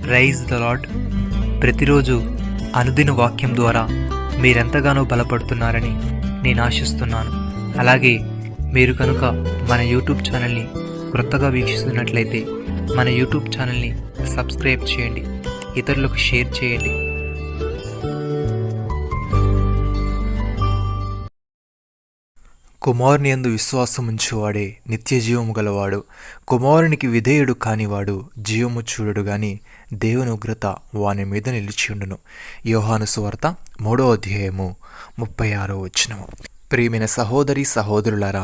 Praise the lord. ప్రతిరోజు అనుదిన వాక్యం ద్వారా మీరెంతగానో బలపడుతున్నారని నేను ఆశిస్తున్నాను. అలాగే మీరు కనుక మన యూట్యూబ్ ఛానల్ని క్రొత్తగా వీక్షిస్తున్నట్లయితే మన యూట్యూబ్ ఛానల్ని సబ్స్క్రైబ్ చేయండి, ఇతరులకు షేర్ చేయండి. కుమారుని యందు విశ్వాసముంచువాడే నిత్య జీవము గలవాడు. కుమారునికి విధేయుడు కానివాడు జీవము చూడడు గాని దేవుని ఉగ్రత వాని మీద నిలిచియుండును. యోహాను సువార్త 3వ అధ్యాయము 36వ వచనము. ప్రియమైన సహోదరి సహోదరులారా,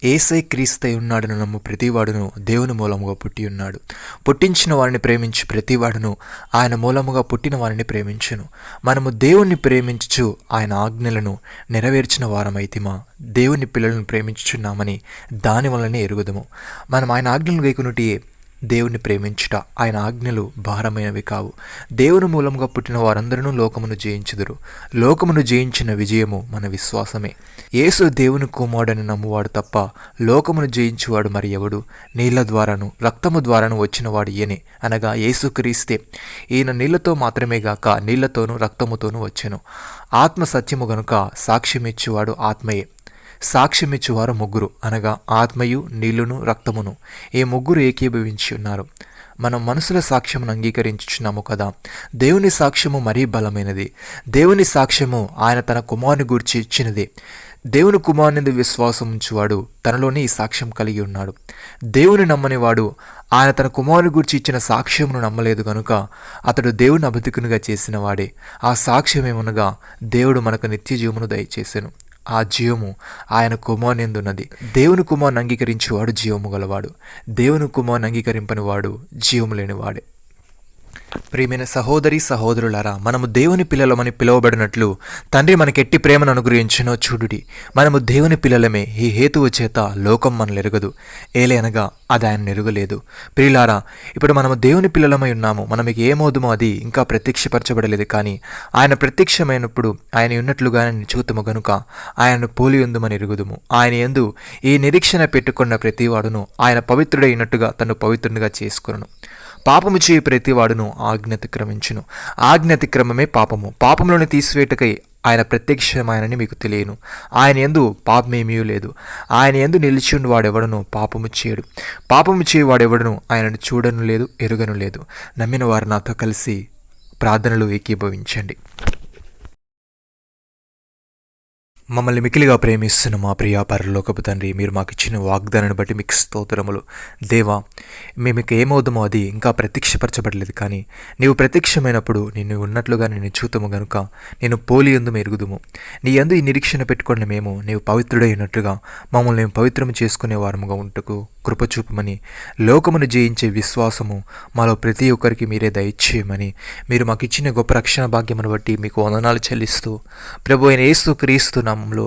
యేసై క్రీస్తై ఉన్నాడని నమ్ము ప్రతివాడును దేవుని మూలముగా పుట్టి ఉన్నాడు. పుట్టించిన వారిని ప్రేమించి ప్రతివాడును ఆయన మూలముగా పుట్టిన వారిని ప్రేమించును. మనము దేవుణ్ణి ప్రేమించుచు ఆయన ఆజ్ఞలను నెరవేర్చిన వారమైతిమా దేవుని పిల్లలను ప్రేమించుచున్నామని దాని వలనే ఎరుగుదము. మనం ఆయన ఆజ్ఞలను గైకొనుటియే దేవుని ప్రేమించుట. ఆయన ఆజ్ఞలు భారమైనవి కావు. దేవుని మూలంగా పుట్టిన వారందరూ లోకమును జయించుదురు. లోకమును జయించిన విజయము మన విశ్వాసమే. యేసు దేవుని కుమారుడని నమ్మువాడు తప్ప లోకమును జయించువాడు మరి ఎవడు? నీళ్ల ద్వారాను రక్తము ద్వారాను వచ్చినవాడు ఈయనే, అనగా యేసు క్రీస్తే. ఈయన నీళ్లతో మాత్రమే గాక నీళ్లతోనూ రక్తముతోనూ వచ్చెను. ఆత్మ సత్యము గనుక సాక్ష్యమిచ్చువాడు ఆత్మయే. సాక్ష్యమిచ్చువారు ముగ్గురు, అనగా ఆత్మయు నీళ్లును రక్తమును. ఈ ముగ్గురు ఏకీభవించి ఉన్నారు. మనం మనసుల సాక్ష్యమును అంగీకరించుచున్నాము కదా. దేవుని సాక్ష్యము మరీ బలమైనది. దేవుని సాక్ష్యము ఆయన తన కుమారుని గూర్చి ఇచ్చినదే. దేవుని కుమారుని విశ్వాసం ఉంచువాడు తనలోనే ఈ సాక్ష్యం కలిగి ఉన్నాడు. దేవుని నమ్మని వాడు ఆయన తన కుమారుని గురించి ఇచ్చిన సాక్ష్యమును నమ్మలేదు గనుక అతడు దేవుని అబద్ధికునిగా చేసిన వాడే. ఆ సాక్ష్యమేమనగా దేవుడు మనకు నిత్య జీవమును దయచేసెను. ఆ జీవము ఆయన కుమారునియందున్నది. దేవుని కుమారుని అంగీకరించేవాడు జీవము గలవాడు. దేవుని కుమారుని అంగీకరింపని వాడు జీవము లేనివాడే. ప్రియమైన సహోదరి సహోదరులారా, మనము దేవుని పిల్లలమని పిలువబడినట్లు తండ్రి మనకెట్టి ప్రేమను అనుగ్రహించినో చూడుడి. మనము దేవుని పిల్లలమే. ఈ హేతువు చేత లోకం మనల్ని ఎరగదు, ఏలే అది ఆయన ఎరుగలేదు. ప్రియులారా, ఇప్పుడు మనము దేవుని పిల్లలమై ఉన్నాము. మనకి ఏమవుదుమో అది ఇంకా ప్రత్యక్షపరచబడలేదు, కానీ ఆయన ప్రత్యక్షమైనప్పుడు ఆయన ఉన్నట్లుగానే చూతుము గనుక ఆయనను పోలి ఉందుమని ఎరుగుదుము. ఆయన యందు ఈ నిరీక్షణ పెట్టుకున్న ప్రతివాడును ఆయన పవిత్రుడైనట్టుగా తను పవిత్రునిగా చేసుకొనును. పాపము చేయి ప్రతివాడును ఆజ్ఞాతిక్రమించును. ఆజ్ఞాతిక్రమమే పాపము. పాపములను తీసివేటకై ఆయన ప్రత్యక్షమాయనని మీకు తెలియను. ఆయన యందు పాపమేమీ లేదు. ఆయన యందు నిలిచియుండు వాడెవడను పాపము చేయడు. పాపము చేయవాడెవడను ఆయనను చూడను లేదు, ఎరుగను లేదు. నమ్మిన వారు నాతో కలిసి ప్రార్థనలు ఏకీభవించండి. మమ్మల్ని మికిలిగా ప్రేమిస్తున్న మా ప్రియ పరలోకపు తండ్రి, మీరు మాకు ఇచ్చిన వాగ్దానాన్ని బట్టి మీకు స్తోత్రములు. దేవా, మేము ఏమవుదామో అది ఇంకా ప్రత్యక్షపరచబడలేదు, కానీ నీవు ప్రత్యక్షమైనప్పుడు నిన్ను ఉన్నట్లుగా నేను చూతము గనుక నేను పోలి యందు ఎరుగుదుము. నీ యందు ఈ నిరీక్షణ పెట్టుకుని మేము నీవు పవిత్రుడైనట్లుగా మమ్మల్ని మేము పవిత్రము చేసుకునే వారముగా ఉంటకు కృపచూపమని, లోకమును జయించే విశ్వాసము మాలో ప్రతి ఒక్కరికి మీరే దయచేయమని, మీరు మాకు ఇచ్చిన గొప్ప రక్షణ భాగ్యమును బట్టి మీకు వందనాలు చెల్లిస్తూ ప్రభు అయిన యేసు క్రీస్తు నామములో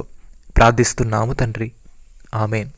ప్రార్థిస్తున్నాము తండ్రి. ఆమేన్.